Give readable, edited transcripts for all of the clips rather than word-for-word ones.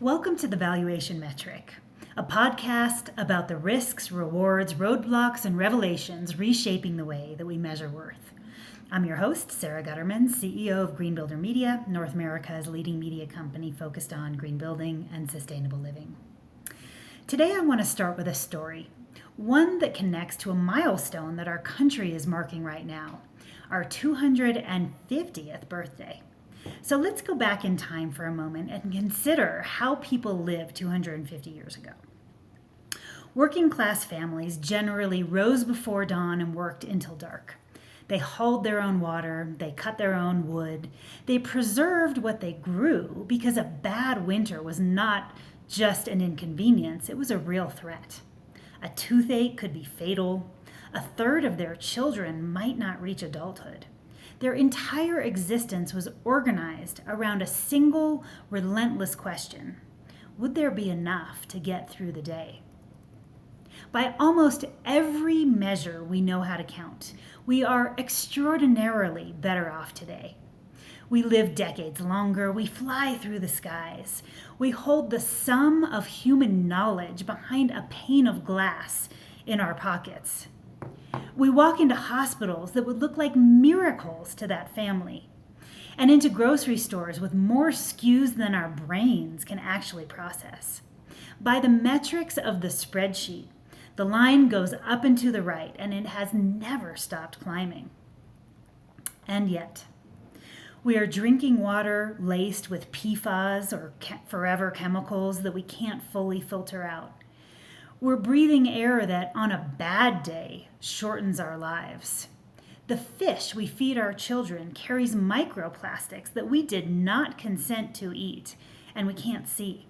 Welcome to The Valuation Metric, a podcast about the risks, rewards, roadblocks, and revelations reshaping the way that we measure worth. I'm your host, Sara, CEO of Green Builder Media, North America's leading media company focused on green building and sustainable living. Today I want to start with a story, one that connects to a milestone that our country is marking right now, our 250th birthday. So let's go back in time for a moment and consider how people lived 250 years ago. Working class families generally rose before dawn and worked until dark. They hauled their own water, they cut their own wood, they preserved what they grew because a bad winter was not just an inconvenience, it was a real threat. A toothache could be fatal. A third of their children might not reach adulthood. Their entire existence was organized around a single, relentless question: would there be enough to get through the day? By almost every measure we know how to count, we are extraordinarily better off today. We live decades longer, we fly through the skies, we hold the sum of human knowledge behind a pane of glass in our pockets. We walk into hospitals that would look like miracles to that family, and into grocery stores with more SKUs than our brains can actually process. By the metrics of the spreadsheet, the line goes up and to the right, and it has never stopped climbing. And yet, we are drinking water laced with PFAS or forever chemicals that we can't fully filter out. We're breathing air that, on a bad day, shortens our lives. The fish we feed our children carries microplastics that we did not consent to eat, and we can't see.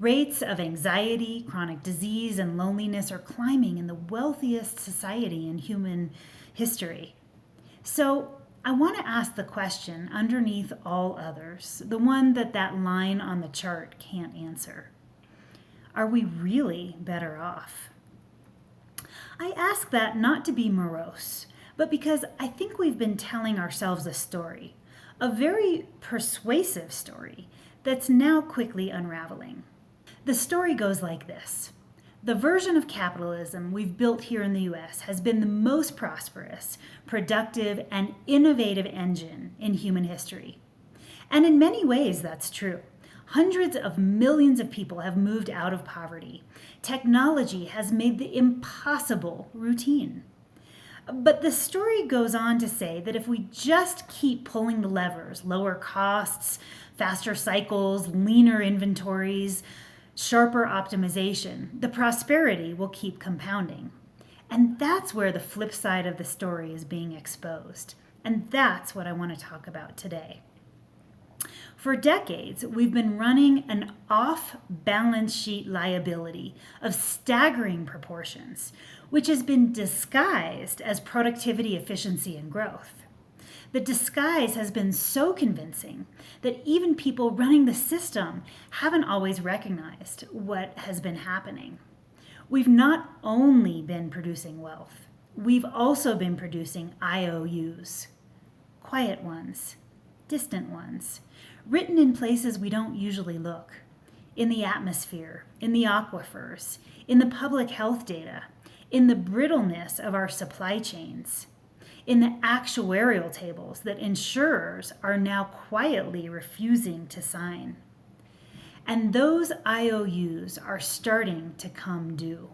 Rates of anxiety, chronic disease, and loneliness are climbing in the wealthiest society in human history. So, I want to ask the question underneath all others, the one that line on the chart can't answer. Are we really better off? I ask that not to be morose, but because I think we've been telling ourselves a story, a very persuasive story that's now quickly unraveling. The story goes like this. The version of capitalism we've built here in the US has been the most prosperous, productive, and innovative engine in human history. And in many ways, that's true. Hundreds of millions of people have moved out of poverty. Technology has made the impossible routine. But the story goes on to say that if we just keep pulling the levers, lower costs, faster cycles, leaner inventories, sharper optimization, the prosperity will keep compounding. And that's where the flip side of the story is being exposed. And that's what I want to talk about today. For decades, we've been running an off-balance sheet liability of staggering proportions, which has been disguised as productivity, efficiency, and growth. The disguise has been so convincing that even people running the system haven't always recognized what has been happening. We've not only been producing wealth, we've also been producing IOUs, quiet ones, distant ones, written in places we don't usually look, in the atmosphere, in the aquifers, in the public health data, in the brittleness of our supply chains, in the actuarial tables that insurers are now quietly refusing to sign. And those IOUs are starting to come due.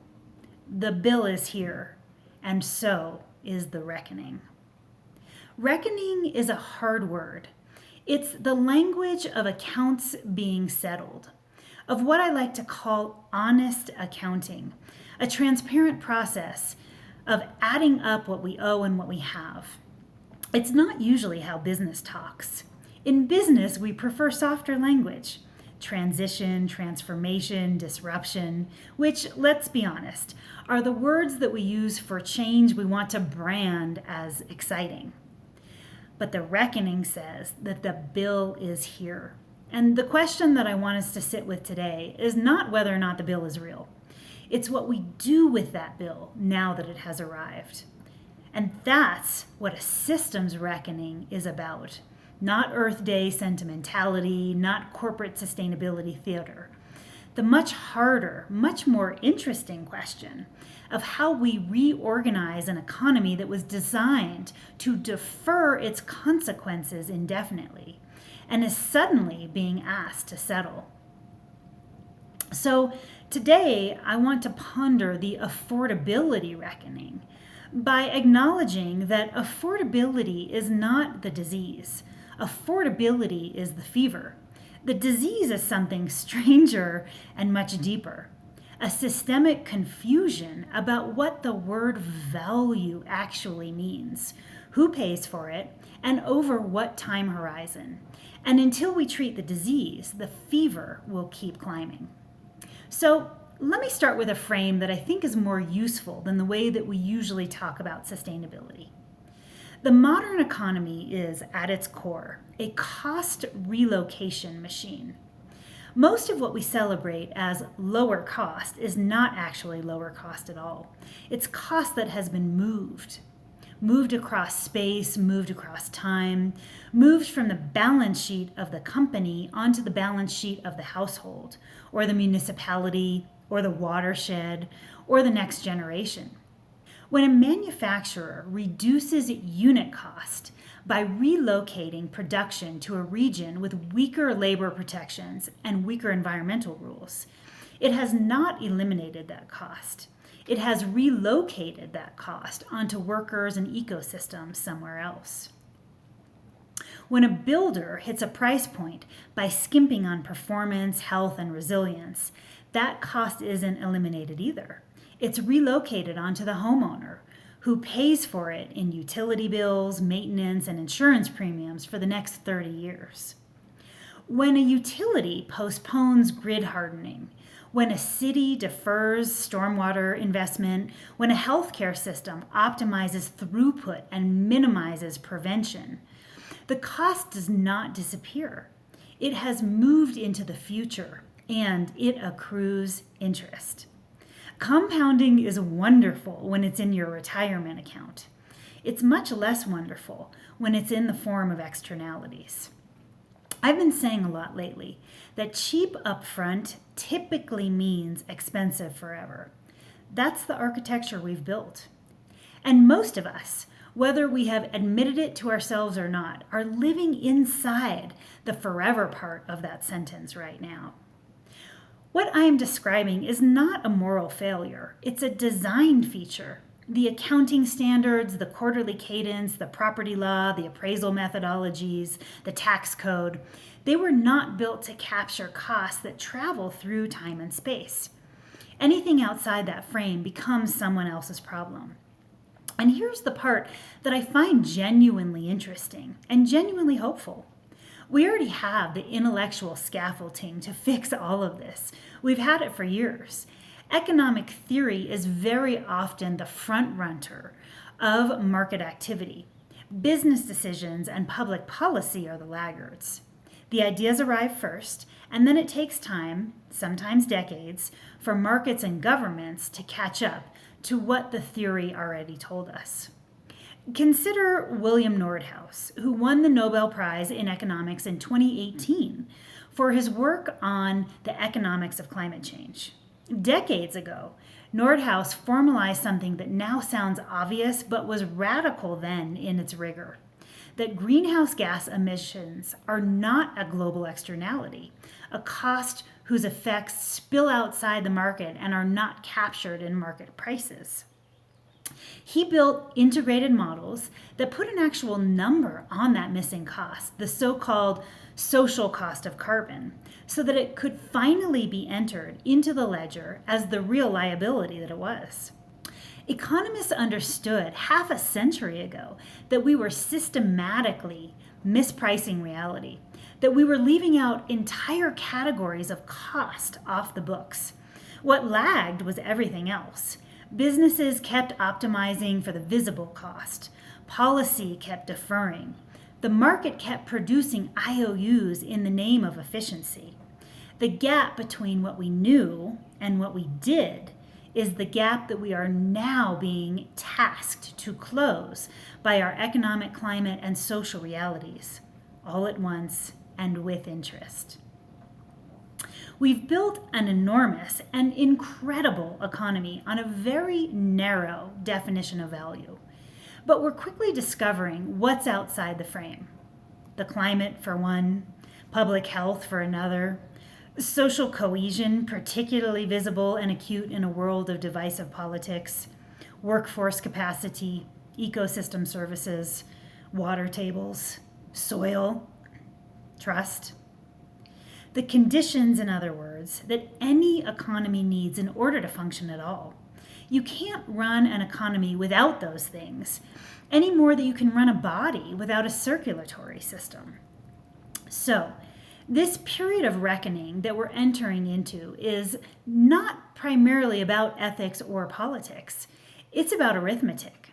The bill is here, and so is the reckoning. Reckoning is a hard word. It's the language of accounts being settled, of what I like to call honest accounting, a transparent process of adding up what we owe and what we have. It's not usually how business talks. In business, we prefer softer language, transition, transformation, disruption, which, let's be honest, are the words that we use for change we want to brand as exciting. But the reckoning says that the bill is here. And the question that I want us to sit with today is not whether or not the bill is real. It's what we do with that bill now that it has arrived. And that's what a systems reckoning is about. Not Earth Day sentimentality, not corporate sustainability theater. the much harder, much more interesting question of how we reorganize an economy that was designed to defer its consequences indefinitely and is suddenly being asked to settle. So today, I want to ponder the affordability reckoning by acknowledging that affordability is not the disease. Affordability is the fever. The disease is something stranger and much deeper. A systemic confusion about what the word value actually means, who pays for it, and over what time horizon. And until we treat the disease, the fever will keep climbing. So let me start with a frame that I think is more useful than the way that we usually talk about sustainability. The modern economy is, at its core, a cost relocation machine. Most of what we celebrate as lower cost is not actually lower cost at all. It's cost that has been moved across space, moved across time, moved from the balance sheet of the company onto the balance sheet of the household, or the municipality, or the watershed, or the next generation. When a manufacturer reduces unit cost by relocating production to a region with weaker labor protections and weaker environmental rules, it has not eliminated that cost. It has relocated that cost onto workers and ecosystems somewhere else. When a builder hits a price point by skimping on performance, health, and resilience, that cost isn't eliminated either. It's relocated onto the homeowner, who pays for it in utility bills, maintenance, and insurance premiums for the next 30 years. When a utility postpones grid hardening, when a city defers stormwater investment, when a healthcare system optimizes throughput and minimizes prevention, the cost does not disappear. It has moved into the future, and it accrues interest. Compounding is wonderful when it's in your retirement account. It's much less wonderful when it's in the form of externalities. I've been saying a lot lately that cheap upfront typically means expensive forever. That's the architecture we've built. And most of us, whether we have admitted it to ourselves or not, are living inside the forever part of that sentence right now. What I am describing is not a moral failure. It's a design feature. The accounting standards, the quarterly cadence, the property law, the appraisal methodologies, the tax code, they were not built to capture costs that travel through time and space. Anything outside that frame becomes someone else's problem. And here's the part that I find genuinely interesting and genuinely hopeful. We already have the intellectual scaffolding to fix all of this. We've had it for years. Economic theory is very often the front runner of market activity. Business decisions and public policy are the laggards. The ideas arrive first, and then it takes time, sometimes decades, for markets and governments to catch up to what the theory already told us. Consider William Nordhaus, who won the Nobel Prize in Economics in 2018 for his work on the economics of climate change. Decades ago, Nordhaus formalized something that now sounds obvious but was radical then in its rigor: that greenhouse gas emissions are not a global externality, a cost whose effects spill outside the market and are not captured in market prices. He built integrated models that put an actual number on that missing cost, the so-called social cost of carbon, so that it could finally be entered into the ledger as the real liability that it was. Economists understood half a century ago that we were systematically mispricing reality, that we were leaving out entire categories of cost off the books. What lagged was everything else. Businesses kept optimizing for the visible cost. Policy kept deferring. The market kept producing IOUs in the name of efficiency. The gap between what we knew and what we did is the gap that we are now being tasked to close by our economic climate and social realities, all at once and with interest. We've built an enormous and incredible economy on a very narrow definition of value. But we're quickly discovering what's outside the frame. The climate, for one, public health, for another, social cohesion, particularly visible and acute in a world of divisive politics, workforce capacity, ecosystem services, water tables, soil, trust. The conditions, in other words, that any economy needs in order to function at all. You can't run an economy without those things, any more than you can run a body without a circulatory system. So, this period of reckoning that we're entering into is not primarily about ethics or politics. It's about arithmetic.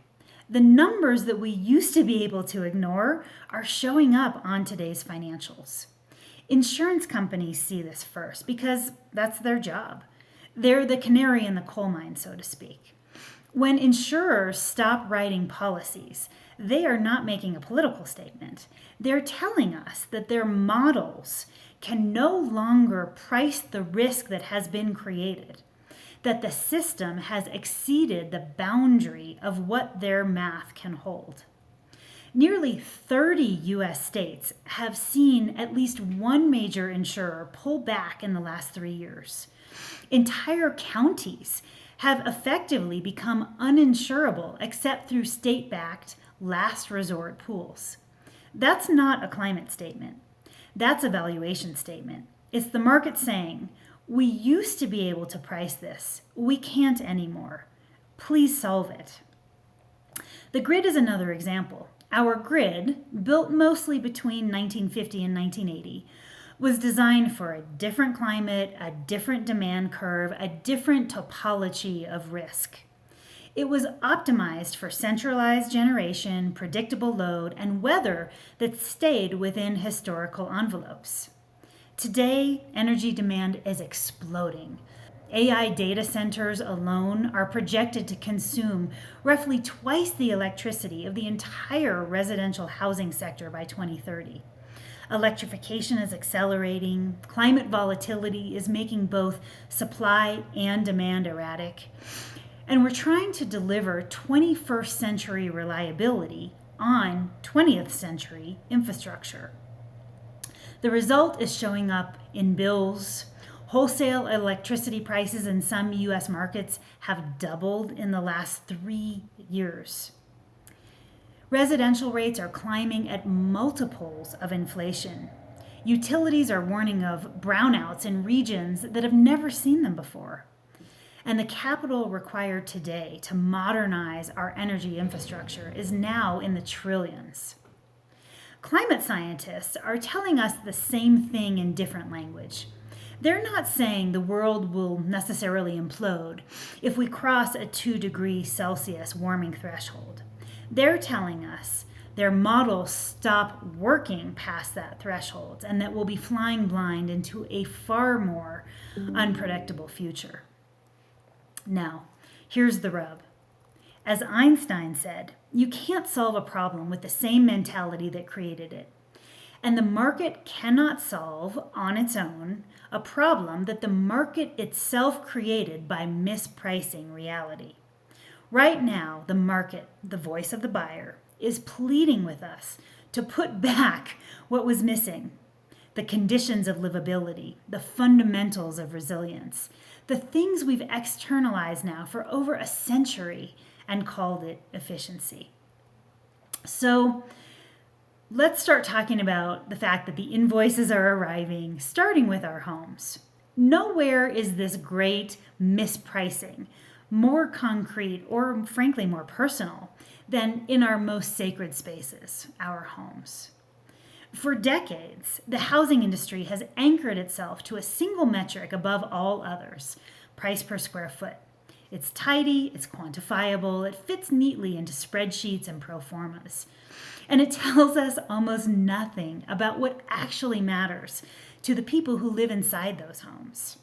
The numbers that we used to be able to ignore are showing up on today's financials. Insurance companies see this first because that's their job. They're the canary in the coal mine, so to speak. When insurers stop writing policies, they are not making a political statement. They're telling us that their models can no longer price the risk that has been created, that the system has exceeded the boundary of what their math can hold. Nearly 30 U.S. states have seen at least one major insurer pull back in the last 3 years. Entire counties have effectively become uninsurable except through state-backed last resort pools. That's not a climate statement. That's a valuation statement. It's the market saying, we used to be able to price this. We can't anymore. Please solve it. The grid is another example. Our grid, built mostly between 1950 and 1980, was designed for a different climate, a different demand curve, a different topology of risk. It was optimized for centralized generation, predictable load, and weather that stayed within historical envelopes. Today, energy demand is exploding. AI data centers alone are projected to consume roughly twice the electricity of the entire residential housing sector by 2030. Electrification is accelerating. Climate volatility is making both supply and demand erratic. And we're trying to deliver 21st century reliability on 20th century infrastructure. The result is showing up in bills. Wholesale electricity prices in some U.S. markets have doubled in the last 3 years. Residential rates are climbing at multiples of inflation. Utilities are warning of brownouts in regions that have never seen them before. And the capital required today to modernize our energy infrastructure is now in the trillions. Climate scientists are telling us the same thing in different language. They're not saying the world will necessarily implode if we cross a 2 degrees Celsius warming threshold. They're telling us their models stop working past that threshold and that we'll be flying blind into a far more unpredictable future. Now, here's the rub. As Einstein said, you can't solve a problem with the same mentality that created it. And the market cannot solve on its own a problem that the market itself created by mispricing reality. Right now, the market, the voice of the buyer, is pleading with us to put back what was missing: the conditions of livability, the fundamentals of resilience, the things we've externalized now for over a century and called it efficiency. So let's start talking about the fact that the invoices are arriving, starting with our homes. Nowhere is this great mispricing more concrete or frankly more personal than in our most sacred spaces, our homes. For decades, the housing industry has anchored itself to a single metric above all others: price per square foot. It's tidy, it's quantifiable, it fits neatly into spreadsheets and pro formas. And it tells us almost nothing about what actually matters to the people who live inside those homes.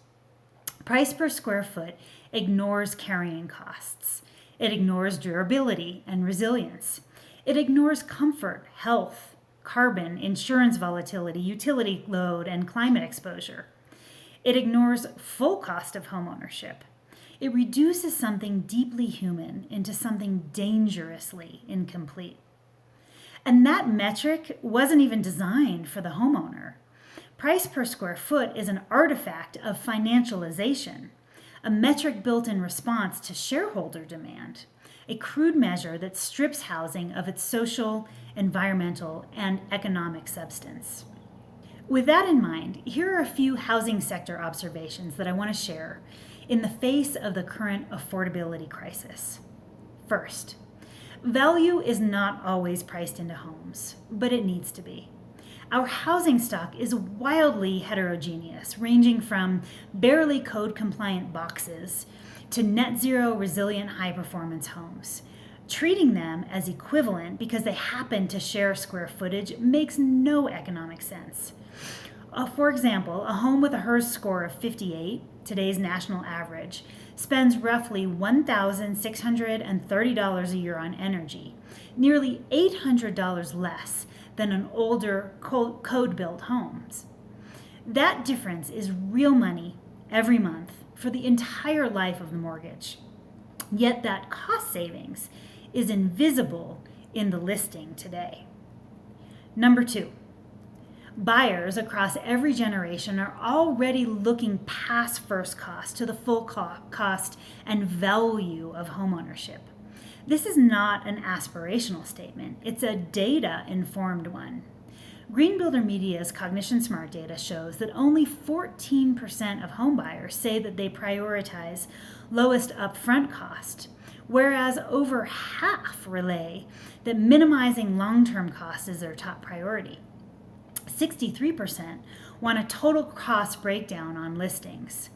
Price per square foot ignores carrying costs. It ignores durability and resilience. It ignores comfort, health, carbon, insurance volatility, utility load, and climate exposure. It ignores full cost of homeownership. It reduces something deeply human into something dangerously incomplete. And that metric wasn't even designed for the homeowner. Price per square foot is an artifact of financialization, a metric built in response to shareholder demand, a crude measure that strips housing of its social, environmental, and economic substance. With that in mind, here are a few housing sector observations that I want to share in the face of the current affordability crisis. First, value is not always priced into homes, but it needs to be. Our housing stock is wildly heterogeneous, ranging from barely code-compliant boxes to net zero resilient high-performance homes. Treating them as equivalent because they happen to share square footage makes no economic sense. For example, a home with a HERS score of 58, today's national average, spends roughly $1,630 a year on energy, nearly $800 less than an older code-built homes. That difference is real money every month for the entire life of the mortgage. Yet that cost savings is invisible in the listing today. Number 2, buyers across every generation are already looking past first cost to the full cost and value of homeownership. This is not an aspirational statement, it's a data-informed one. Green Builder Media's Cognition Smart data shows that only 14% of homebuyers say that they prioritize lowest upfront cost, whereas over half relay that minimizing long-term cost is their top priority. 63% want a total cost breakdown on listings.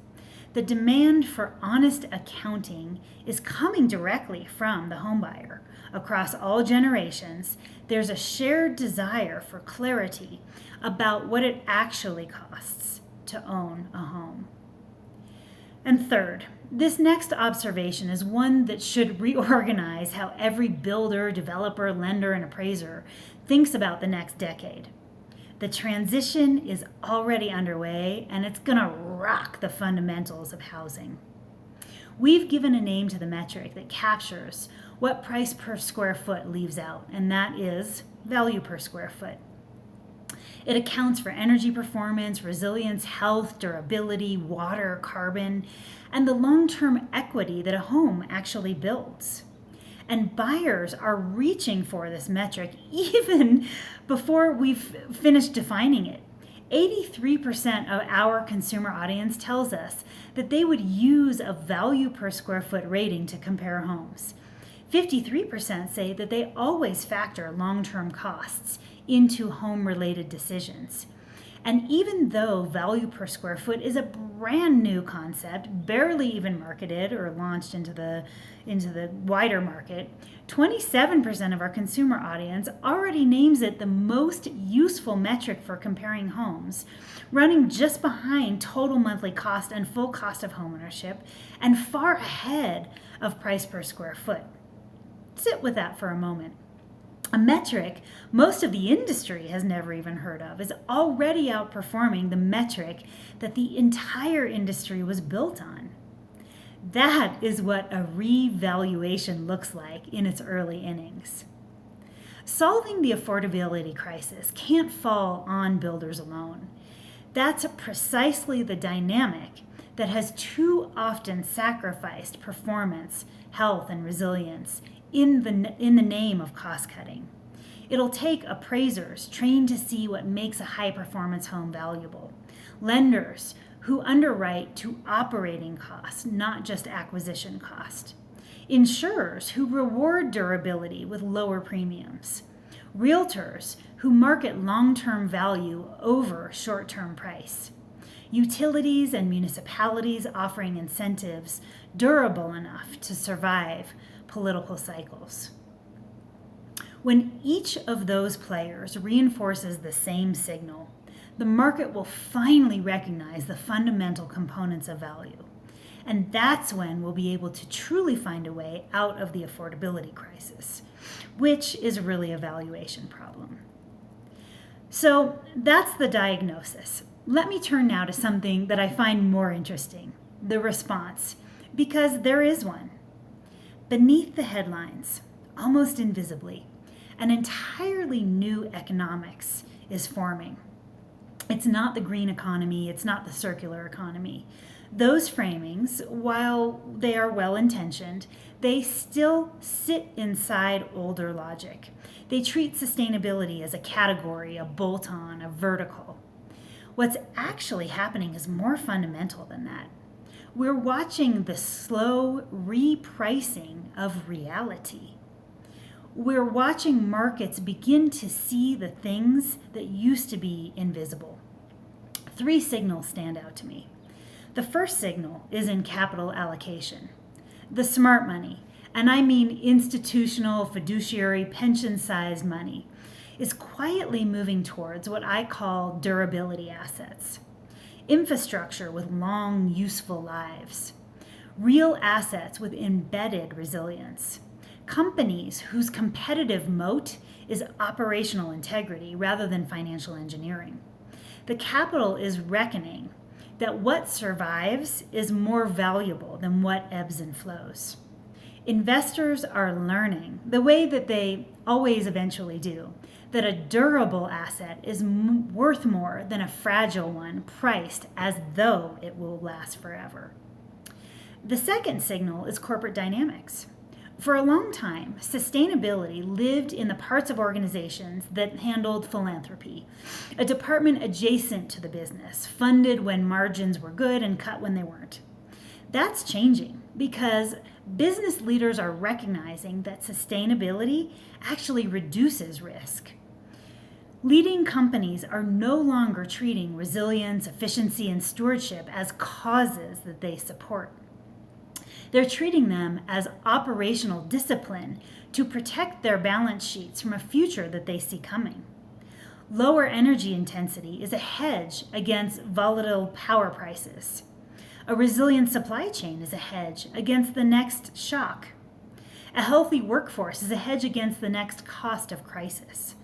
The demand for honest accounting is coming directly from the homebuyer. Across all generations, there's a shared desire for clarity about what it actually costs to own a home. And third, this next observation is one that should reorganize how every builder, developer, lender, and appraiser thinks about the next decade. The transition is already underway, and it's going to rock the fundamentals of housing. We've given a name to the metric that captures what price per square foot leaves out, and that is value per square foot. It accounts for energy performance, resilience, health, durability, water, carbon, and the long-term equity that a home actually builds. And buyers are reaching for this metric even before we've finished defining it. 83% of our consumer audience tells us that they would use a value per square foot rating to compare homes. 53% say that they always factor long-term costs into home-related decisions. And even though value per square foot is a brand new concept, barely even marketed or launched into the wider market, 27% of our consumer audience already names it the most useful metric for comparing homes, running just behind total monthly cost and full cost of homeownership, and far ahead of price per square foot. Sit with that for a moment. A metric most of the industry has never even heard of is already outperforming the metric that the entire industry was built on. That is what a revaluation looks like in its early innings. Solving the affordability crisis can't fall on builders alone. That's precisely the dynamic that has too often sacrificed performance, health, and resilience in the name of cost cutting. It'll take appraisers trained to see what makes a high-performance home valuable, lenders who underwrite to operating costs, not just acquisition cost, insurers who reward durability with lower premiums, realtors who market long-term value over short-term price, utilities and municipalities offering incentives durable enough to survive political cycles. When each of those players reinforces the same signal, the market will finally recognize the fundamental components of value. And that's when we'll be able to truly find a way out of the affordability crisis, which is really a valuation problem. So that's the diagnosis. Let me turn now to something that I find more interesting, the response, because there is one. Beneath the headlines, almost invisibly, an entirely new economics is forming. It's not the green economy, it's not the circular economy. Those framings, while they are well-intentioned, they still sit inside older logic. They treat sustainability as a category, a bolt-on, a vertical. What's actually happening is more fundamental than that. We're watching the slow repricing of reality. We're watching markets begin to see the things that used to be invisible. 3 signals stand out to me. The first signal is in capital allocation. The smart money, and I mean institutional, fiduciary, pension-sized money, is quietly moving towards what I call durability assets. Infrastructure with long, useful lives. Real assets with embedded resilience. Companies whose competitive moat is operational integrity rather than financial engineering. The capital is reckoning that what survives is more valuable than what ebbs and flows. Investors are learning, the way that they always eventually do, that a durable asset is worth more than a fragile one priced as though it will last forever. The second signal is corporate dynamics. For a long time, sustainability lived in the parts of organizations that handled philanthropy, a department adjacent to the business, funded when margins were good and cut when they weren't. That's changing because business leaders are recognizing that sustainability actually reduces risk. Leading companies are no longer treating resilience, efficiency, and stewardship as causes that they support. They're treating them as operational discipline to protect their balance sheets from a future that they see coming. Lower energy intensity is a hedge against volatile power prices. A resilient supply chain is a hedge against the next shock. A healthy workforce is a hedge against the next cost of crisis.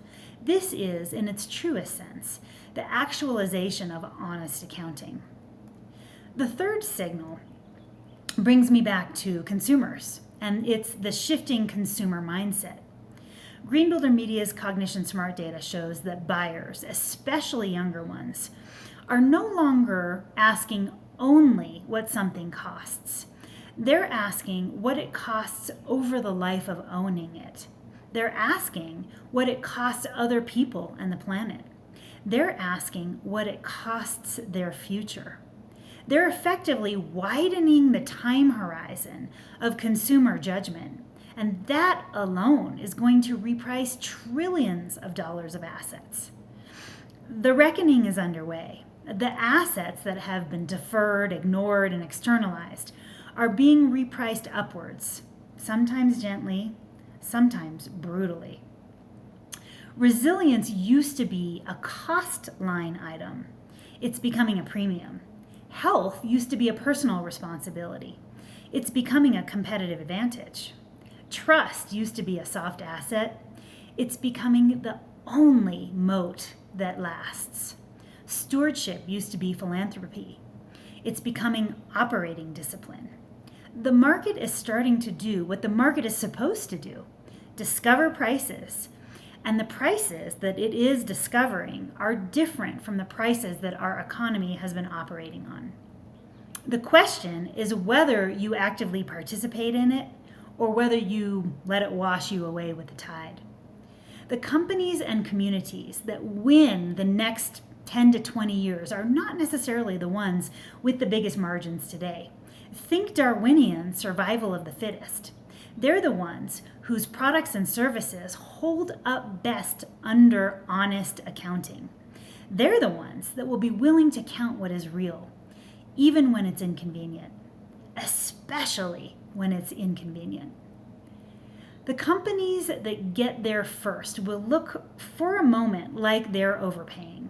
This is, in its truest sense, the actualization of honest accounting. The third signal brings me back to consumers, and it's the shifting consumer mindset. Greenbuilder Media's Cognition Smart data shows that buyers, especially younger ones, are no longer asking only what something costs. They're asking what it costs over the life of owning it. They're asking what it costs other people and the planet. They're asking what it costs their future. They're effectively widening the time horizon of consumer judgment, and that alone is going to reprice trillions of dollars of assets. The reckoning is underway. The assets that have been deferred, ignored, and externalized are being repriced upwards, sometimes gently, sometimes brutally. Resilience used to be a cost line item. It's becoming a premium. Health used to be a personal responsibility. It's becoming a competitive advantage. Trust used to be a soft asset. It's becoming the only moat that lasts. Stewardship used to be philanthropy. It's becoming operating discipline. The market is starting to do what the market is supposed to do, discover prices. And the prices that it is discovering are different from the prices that our economy has been operating on. The question is whether you actively participate in it or whether you let it wash you away with the tide. The companies and communities that win the next 10 to 20 years are not necessarily the ones with the biggest margins today. Think Darwinian survival of the fittest. They're the ones whose products and services hold up best under honest accounting. They're the ones that will be willing to count what is real, even when it's inconvenient, especially when it's inconvenient. The companies that get there first will look for a moment like they're overpaying.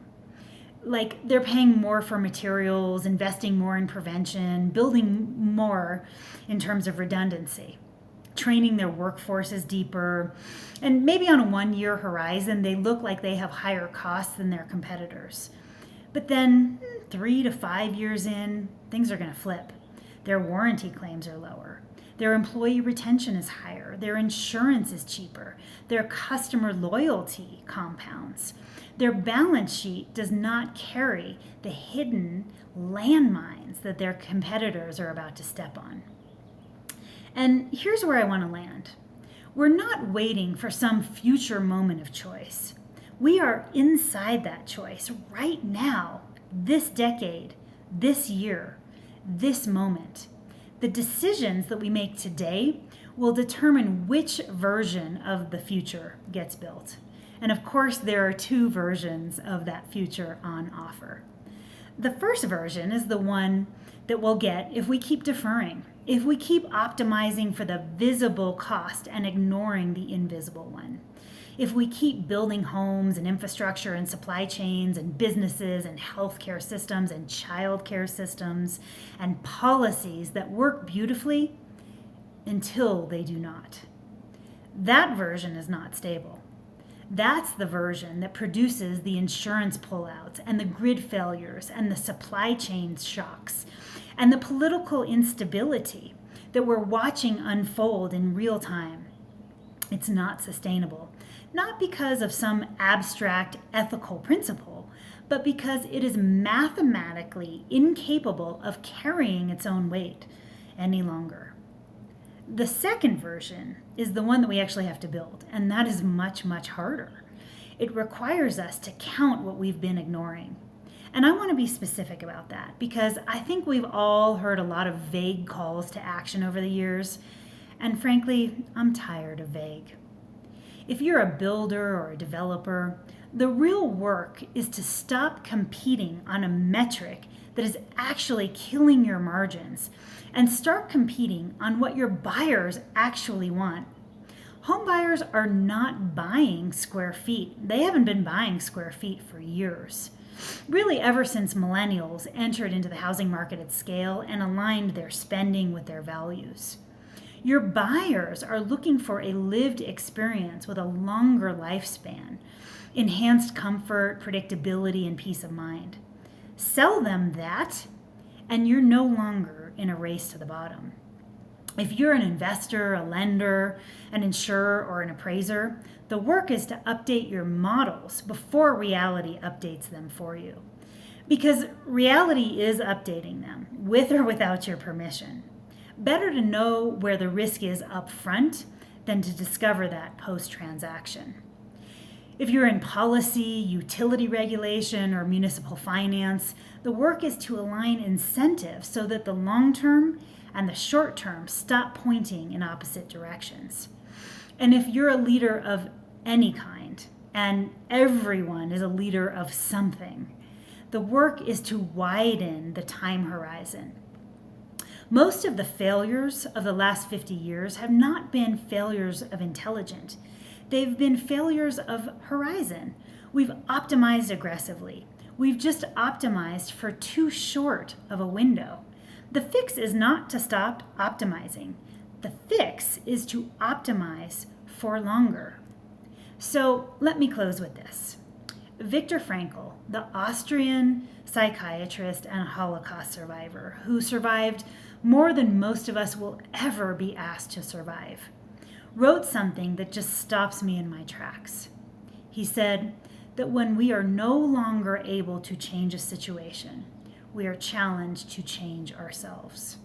Like they're paying more for materials, investing more in prevention, building more in terms of redundancy, training their workforces deeper, and maybe on a 1-year horizon, they look like they have higher costs than their competitors. But then 3 to 5 years in, things are going to flip. Their warranty claims are lower. Their employee retention is higher. Their insurance is cheaper. Their customer loyalty compounds. Their balance sheet does not carry the hidden landmines that their competitors are about to step on. And here's where I want to land. We're not waiting for some future moment of choice. We are inside that choice right now, this decade, this year, this moment. The decisions that we make today will determine which version of the future gets built. And of course, there are 2 versions of that future on offer. The first version is the one that we'll get if we keep deferring, if we keep optimizing for the visible cost and ignoring the invisible one. If we keep building homes and infrastructure and supply chains and businesses and healthcare systems and childcare systems and policies that work beautifully until they do not. That version is not stable. That's the version that produces the insurance pullouts and the grid failures and the supply chain shocks and the political instability that we're watching unfold in real time. It's not sustainable, not because of some abstract ethical principle, but because it is mathematically incapable of carrying its own weight any longer. The second version is the one that we actually have to build, and that is much, much harder. It requires us to count what we've been ignoring. And I want to be specific about that because I think we've all heard a lot of vague calls to action over the years, and frankly, I'm tired of vague. If you're a builder or a developer, the real work is to stop competing on a metric that is actually killing your margins and start competing on what your buyers actually want. Home buyers are not buying square feet. They haven't been buying square feet for years. Really, ever since millennials entered into the housing market at scale and aligned their spending with their values. Your buyers are looking for a lived experience with a longer lifespan, enhanced comfort, predictability, and peace of mind. Sell them that, and you're no longer in a race to the bottom. If you're an investor, a lender, an insurer, or an appraiser, the work is to update your models before reality updates them for you. Because reality is updating them, with or without your permission. Better to know where the risk is up front than to discover that post-transaction. If you're in policy, utility regulation, or municipal finance, the work is to align incentives so that the long term and the short term stop pointing in opposite directions. And if you're a leader of any kind, and everyone is a leader of something, the work is to widen the time horizon. Most of the failures of the last 50 years have not been failures of intelligence. They've been failures of horizon. We've optimized aggressively. We've just optimized for too short of a window. The fix is not to stop optimizing. The fix is to optimize for longer. So let me close with this. Viktor Frankl, the Austrian psychiatrist and Holocaust survivor who survived more than most of us will ever be asked to survive, wrote something that just stops me in my tracks. He said that when we are no longer able to change a situation, we are challenged to change ourselves.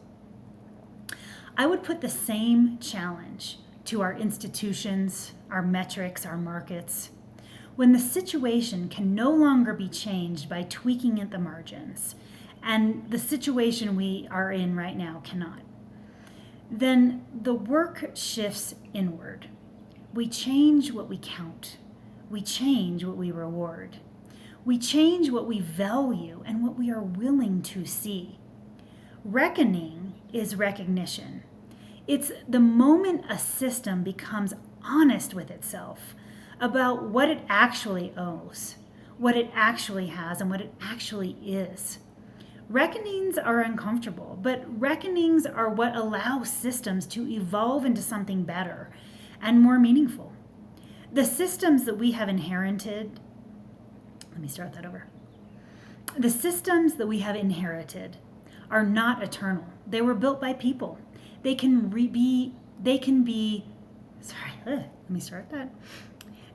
I would put the same challenge to our institutions, our metrics, our markets. When the situation can no longer be changed by tweaking at the margins, and the situation we are in right now cannot, then the work shifts inward. We change what we count. We change what we reward. We change what we value and what we are willing to see. Reckoning is recognition. It's the moment a system becomes honest with itself about what it actually owes, what it actually has, and what it actually is. Reckonings are uncomfortable, but reckonings are what allow systems to evolve into something better and more meaningful. The systems that we have inherited, The systems that we have inherited are not eternal. They were built by people. Let me start that.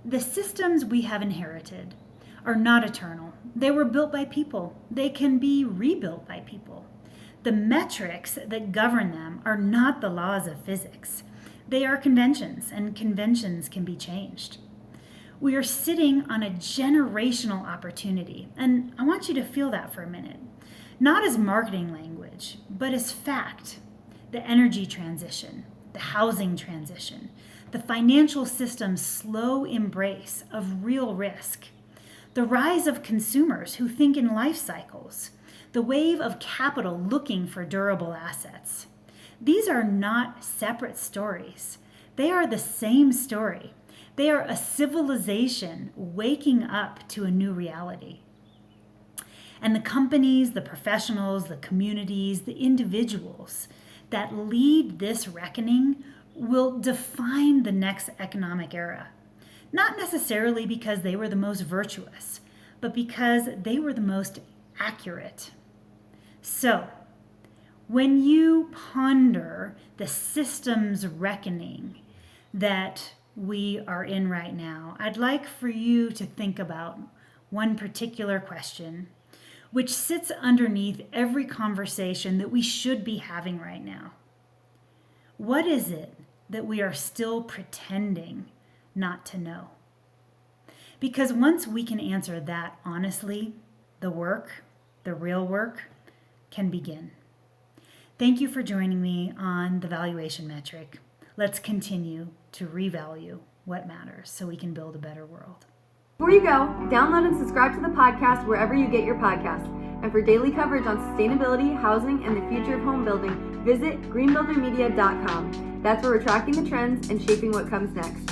The systems we have inherited are not eternal. They were built by people. They can be rebuilt by people. The metrics that govern them are not the laws of physics. They are conventions, and conventions can be changed. We are sitting on a generational opportunity, and I want you to feel that for a minute. Not as marketing language, but as fact. The energy transition, the housing transition, the financial system's slow embrace of real risk, the rise of consumers who think in life cycles, the wave of capital looking for durable assets. These are not separate stories. They are the same story. They are a civilization waking up to a new reality. And the companies, the professionals, the communities, the individuals that lead this reckoning will define the next economic era. Not necessarily because they were the most virtuous, but because they were the most accurate. So, when you ponder the systems reckoning that we are in right now, I'd like for you to think about one particular question, which sits underneath every conversation that we should be having right now. What is it that we are still pretending not to know? Because once we can answer that honestly, the real work, can begin. Thank you for joining me on the valuation metric. Let's continue to revalue what matters so we can build a better world. Before you go, download and subscribe to the podcast wherever you get your podcasts. And for daily coverage on sustainability, housing, and the future of home building, visit greenbuildermedia.com. That's where we're tracking the trends and shaping what comes next.